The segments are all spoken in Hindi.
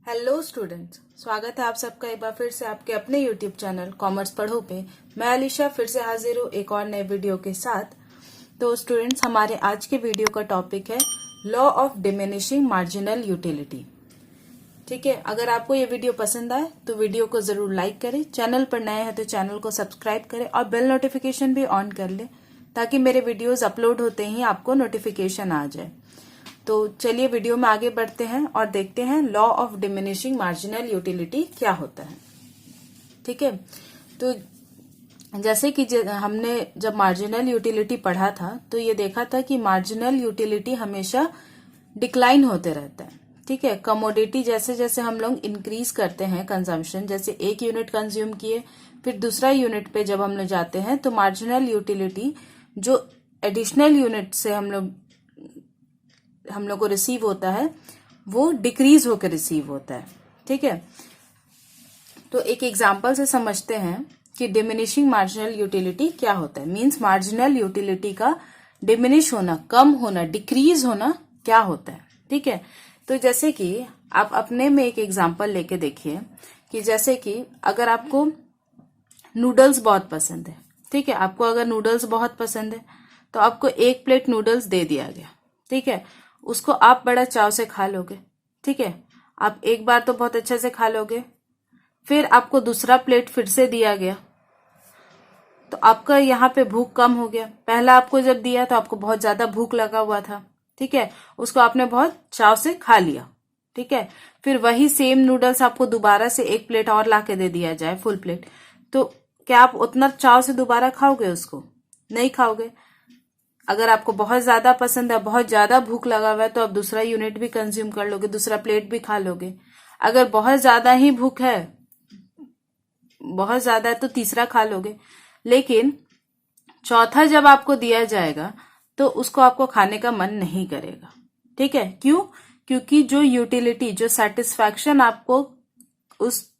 हेलो स्टूडेंट्स, स्वागत है आप सबका एक बार फिर से आपके अपने यूट्यूब चैनल कॉमर्स पढ़ो पे। मैं अलीशा फिर से हाजिर हूँ एक और नए वीडियो के साथ। तो स्टूडेंट्स, हमारे आज के वीडियो का टॉपिक है law of diminishing marginal utility. ठीक है, अगर आपको ये वीडियो पसंद आए तो वीडियो को जरूर लाइक करें, चैनल पर नए हैं तो चैनल को सब्सक्राइब करें और बेल नोटिफिकेशन भी ऑन कर लें ताकि मेरे वीडियोज अपलोड होते ही आपको नोटिफिकेशन आ जाए। तो चलिए वीडियो में आगे बढ़ते हैं और देखते हैं law of diminishing marginal utility क्या होता है। ठीक है, तो जैसे कि हमने जब मार्जिनल यूटिलिटी पढ़ा था तो ये देखा था कि मार्जिनल यूटिलिटी हमेशा डिक्लाइन होते रहता है। ठीक है, कमोडिटी जैसे जैसे हम लोग इंक्रीज करते हैं कंजम्पशन, जैसे एक यूनिट कंज्यूम किए फिर दूसरा यूनिट पे जब हम लोग जाते हैं तो मार्जिनल यूटिलिटी जो एडिशनल यूनिट से हम लोग को रिसीव होता है वो डिक्रीज होकर रिसीव होता है। ठीक है, तो एक एग्जांपल से समझते हैं कि डिमिनिशिंग मार्जिनल यूटिलिटी क्या होता है। मींस मार्जिनल यूटिलिटी का डिमिनिश होना, कम होना, डिक्रीज होना क्या होता है। ठीक है, तो जैसे कि आप अपने में एक एग्जांपल लेके देखिए कि जैसे कि अगर आपको नूडल्स बहुत पसंद है, ठीक है, आपको अगर नूडल्स बहुत पसंद है तो आपको एक प्लेट नूडल्स दे दिया गया। ठीक है, उसको आप बड़ा चाव से खा लोगे। ठीक है, आप एक बार तो बहुत अच्छे से खा लोगे, फिर आपको दूसरा प्लेट फिर से दिया गया तो आपका यहाँ पे भूख कम हो गया। पहला आपको जब दिया तो आपको बहुत ज्यादा भूख लगा हुआ था। ठीक है, उसको आपने बहुत चाव से खा लिया। ठीक है, फिर वही सेम नूडल्स आपको दोबारा से एक प्लेट और लाके दे दिया जाए, फुल प्लेट, तो क्या आप उतना चाव से दोबारा खाओगे? उसको नहीं खाओगे। अगर आपको बहुत ज्यादा पसंद है, बहुत ज्यादा भूख लगा हुआ है तो आप दूसरा यूनिट भी कंज्यूम कर लोगे, दूसरा प्लेट भी खा लोगे। अगर बहुत ज्यादा ही भूख है, बहुत ज्यादा है तो तीसरा खा लोगे। लेकिन चौथा जब आपको दिया जाएगा तो उसको आपको खाने का मन नहीं करेगा। ठीक है, क्यों? क्योंकि जो यूटिलिटी, जो सेटिस्फैक्शन आपको उस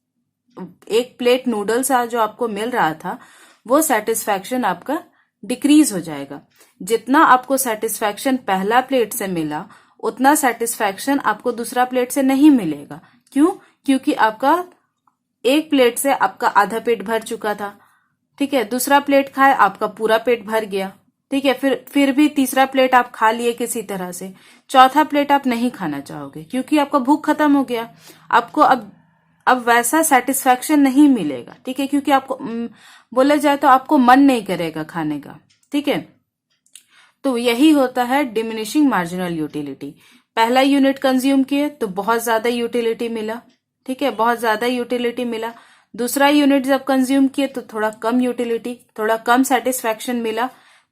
एक प्लेट नूडल्स जो आपको मिल रहा था वो सेटिस्फैक्शन आपका डिक्रीज हो जाएगा। जितना आपको सेटिस्फैक्शन पहला प्लेट से मिला उतना सेटिस्फैक्शन आपको दूसरा प्लेट से नहीं मिलेगा। क्यों? क्योंकि आपका एक प्लेट से आपका आधा पेट भर चुका था। ठीक है, दूसरा प्लेट खाए आपका पूरा पेट भर गया। ठीक है, फिर भी तीसरा प्लेट आप खा लिए किसी तरह से, चौथा प्लेट आप नहीं खाना चाहोगे क्योंकि आपका भूख खत्म हो गया। आपको अब वैसा सेटिस्फैक्शन नहीं मिलेगा। ठीक है, क्योंकि आपको बोला जाए तो आपको मन नहीं करेगा खाने का। ठीक है, तो यही होता है डिमिनिशिंग मार्जिनल यूटिलिटी। पहला यूनिट कंज्यूम किए तो बहुत ज्यादा यूटिलिटी मिला। ठीक है, बहुत ज्यादा यूटिलिटी मिला। दूसरा यूनिट जब कंज्यूम किए तो थोड़ा कम यूटिलिटी, थोड़ा कम सेटिस्फैक्शन मिला।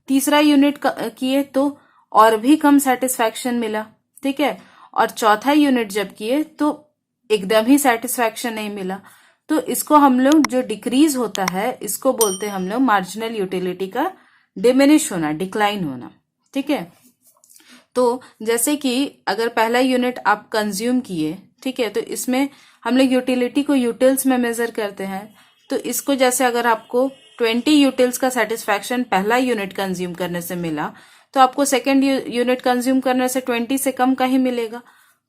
तीसरा यूनिट किए तो और भी कम सेटिस्फैक्शन मिला। ठीक है, और चौथा यूनिट जब किए तो एकदम ही सेटिस्फैक्शन नहीं मिला। तो इसको हम लोग, जो डिक्रीज होता है, इसको बोलते हैं हम लोग मार्जिनल यूटिलिटी का डिमिनिश होना, डिक्लाइन होना। ठीक है, तो जैसे कि अगर पहला यूनिट आप कंज्यूम किए, ठीक है, तो इसमें हम लोग यूटिलिटी को यूटिल्स में मेजर करते हैं। तो इसको जैसे अगर आपको 20 यूटिल्स का सेटिस्फैक्शन पहला यूनिट कंज्यूम करने से मिला तो आपको सेकेंड यूनिट कंज्यूम करने से 20 से कम का ही मिलेगा,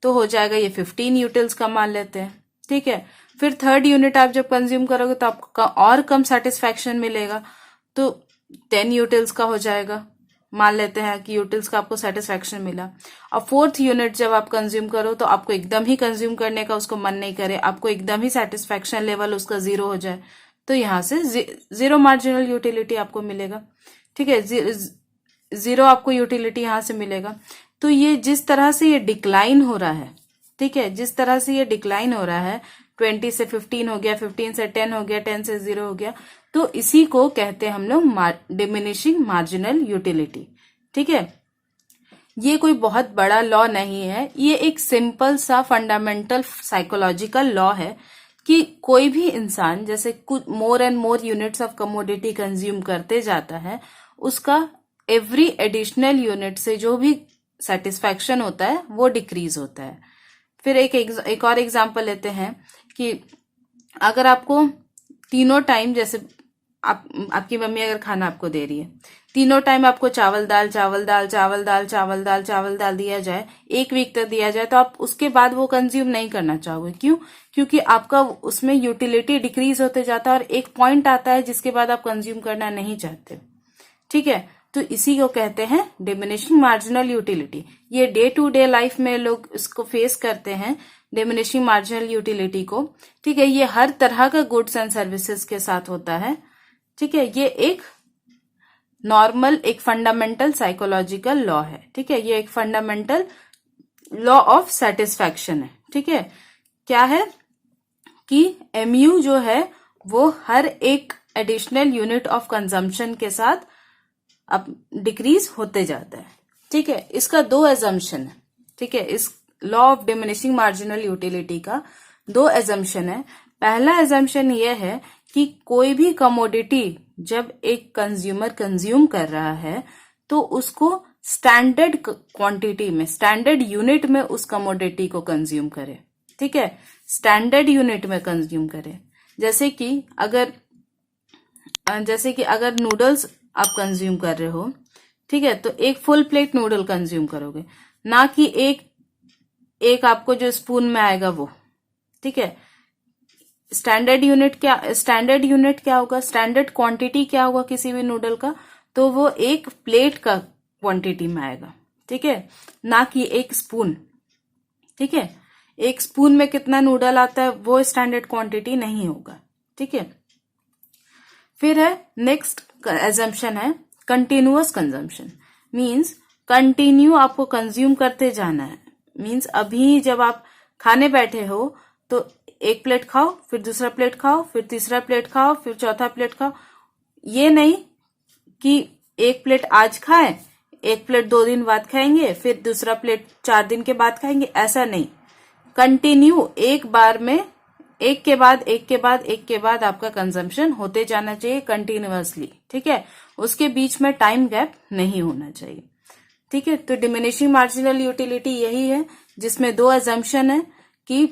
तो हो जाएगा ये 15 यूटिल्स का मान लेते हैं। ठीक है, फिर थर्ड यूनिट आप जब कंज्यूम करोगे तो आपको और कम सेटिस्फैक्शन मिलेगा, तो 10 यूटिल्स का हो जाएगा। मान लेते हैं कि यूटिल्स का आपको सेटिस्फैक्शन मिला। और फोर्थ यूनिट जब आप कंज्यूम करो तो आपको एकदम ही कंज्यूम करने का उसको मन नहीं करे, आपको एकदम ही सेटिस्फैक्शन लेवल उसका 0 हो जाए, तो यहां से 0 मार्जिनल यूटिलिटी आपको मिलेगा। ठीक है, 0 आपको यूटिलिटी यहां से मिलेगा। तो ये जिस तरह से ये डिक्लाइन हो रहा है, ठीक है, जिस तरह से ये डिक्लाइन हो रहा है, 20 से 15 हो गया, 15 से 10 हो गया, 10 से 0 हो गया, तो इसी को कहते हैं हम लोग डिमिनिशिंग मार्जिनल यूटिलिटी। ठीक है, ये कोई बहुत बड़ा लॉ नहीं है, ये एक सिंपल सा फंडामेंटल साइकोलॉजिकल लॉ है कि कोई भी इंसान जैसे कुछ more and more units of commodity consume करते जाता है, उसका एवरी एडिशनल यूनिट से जो भी सेटिस्फैक्शन होता है वो डिक्रीज होता है। फिर एक और एग्जांपल लेते हैं कि अगर आपको तीनों टाइम, जैसे आपकी मम्मी अगर खाना आपको दे रही है, तीनों टाइम आपको चावल दाल चावल दाल चावल दाल चावल दाल चावल दाल दिया जाए, 1 वीक तक दिया जाए, तो आप उसके बाद वो कंज्यूम नहीं करना चाहोगे। क्यों? क्योंकि आपका उसमें यूटिलिटी डिक्रीज होते जाता है और एक पॉइंट आता है जिसके बाद आप कंज्यूम करना नहीं चाहते। ठीक है, तो इसी को कहते हैं डिमिनिशिंग मार्जिनल यूटिलिटी। ये डे टू डे लाइफ में लोग इसको फेस करते हैं, डिमिनिशिंग मार्जिनल यूटिलिटी को। ठीक है, ये हर तरह का गुड्स एंड सर्विसेज के साथ होता है। ठीक है, ये एक नॉर्मल, एक फंडामेंटल साइकोलॉजिकल लॉ है। ठीक है, ये एक फंडामेंटल लॉ ऑफ सेटिस्फैक्शन है। ठीक है, क्या है कि MU जो है वो हर एक एडिशनल यूनिट ऑफ कंजम्पशन के साथ अब डिक्रीज होते जाता है। ठीक है, इसका 2 एजम्पशन है। ठीक है, इस law of diminishing marginal utility का 2 एजम्पशन है। पहला एजम्पशन यह है कि कोई भी कमोडिटी जब एक कंज्यूमर कंज्यूम कर रहा है तो उसको स्टैंडर्ड क्वांटिटी में, स्टैंडर्ड यूनिट में उस कमोडिटी को कंज्यूम करे। ठीक है, स्टैंडर्ड यूनिट में कंज्यूम करे। जैसे कि अगर नूडल्स आप कंज्यूम कर रहे हो, ठीक है, तो एक फुल प्लेट नूडल कंज्यूम करोगे, ना कि एक आपको जो स्पून में आएगा वो। ठीक है, स्टैंडर्ड यूनिट क्या होगा, स्टैंडर्ड क्वांटिटी क्या होगा किसी भी नूडल का, तो वो एक प्लेट का क्वांटिटी में आएगा। ठीक है, ना कि एक स्पून। ठीक है, एक स्पून में कितना नूडल आता है वो स्टैंडर्ड क्वांटिटी नहीं होगा। ठीक है, फिर है नेक्स्ट एजम्पशन है कंटिन्यूअस कंजम्पशन। मीन्स कंटिन्यू आपको कंज्यूम करते जाना है। मीन्स अभी जब आप खाने बैठे हो तो एक प्लेट खाओ, फिर दूसरा प्लेट खाओ, फिर तीसरा प्लेट खाओ, फिर चौथा प्लेट खाओ। ये नहीं कि एक प्लेट आज खाए, एक प्लेट 2 दिन बाद खाएंगे, फिर दूसरा प्लेट 4 दिन के बाद खाएंगे, ऐसा नहीं। कंटिन्यू एक बार में एक के बाद आपका कंजम्पशन होते जाना चाहिए कंटिन्यूअसली। ठीक है, उसके बीच में टाइम गैप नहीं होना चाहिए। ठीक है, तो डिमिनिशिंग मार्जिनल यूटिलिटी यही है जिसमें 2 एजम्पशन है कि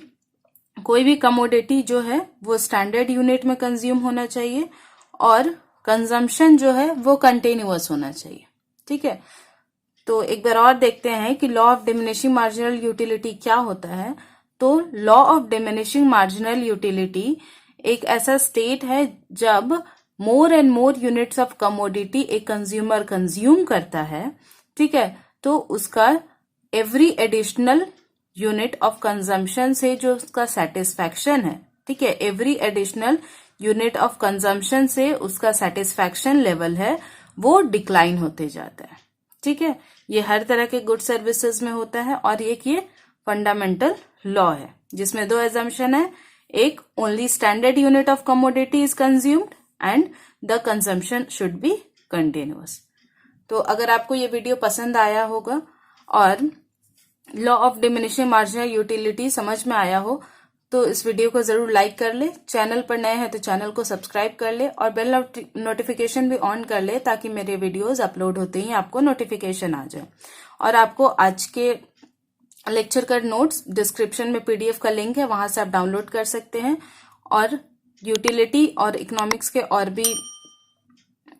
कोई भी कमोडिटी जो है वो स्टैंडर्ड यूनिट में कंज्यूम होना चाहिए और कंजम्पशन जो है वो कंटिन्यूअस होना चाहिए। ठीक है, तो एक बार और देखते हैं कि law of diminishing marginal utility क्या होता है। तो law of diminishing marginal utility एक ऐसा स्टेट है जब more and more units of commodity एक कंज्यूमर कंज्यूम करता है। ठीक है, तो उसका every additional unit of consumption से जो उसका सेटिस्फैक्शन है, ठीक है, every additional unit of consumption से उसका सेटिस्फैक्शन लेवल है वो डिक्लाइन होते जाता है। ठीक है, ये हर तरह के गुड सर्विसेज में होता है और एक ये फंडामेंटल लॉ है जिसमें 2 एजम्पशन है। एक, only standard unit of commodity is consumed and the consumption should be continuous. तो अगर आपको ये वीडियो पसंद आया होगा और law of diminishing marginal utility समझ में आया हो तो इस वीडियो को जरूर लाइक कर ले। चैनल पर नए हैं तो चैनल को सब्सक्राइब कर ले और बेल नोटिफिकेशन भी ऑन कर ले ताकि मेरे वीडियोस अपलोड होते ही आपको नोटिफिकेशन आ जाए। और आपको आज के लेक्चर का नोट्स डिस्क्रिप्शन में PDF का लिंक है, वहां से आप डाउनलोड कर सकते हैं। और यूटिलिटी और इकोनॉमिक्स के और भी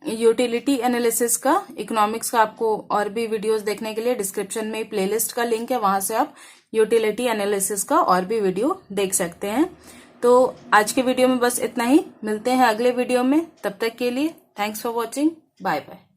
यूटिलिटी एनालिसिस का, इकोनॉमिक्स का आपको और भी वीडियोस देखने के लिए डिस्क्रिप्शन में प्लेलिस्ट का लिंक है, वहां से आप यूटिलिटी एनालिसिस का और भी वीडियो देख सकते हैं। तो आज के वीडियो में बस इतना ही, मिलते हैं अगले वीडियो में। तब तक के लिए thanks for watching, bye bye.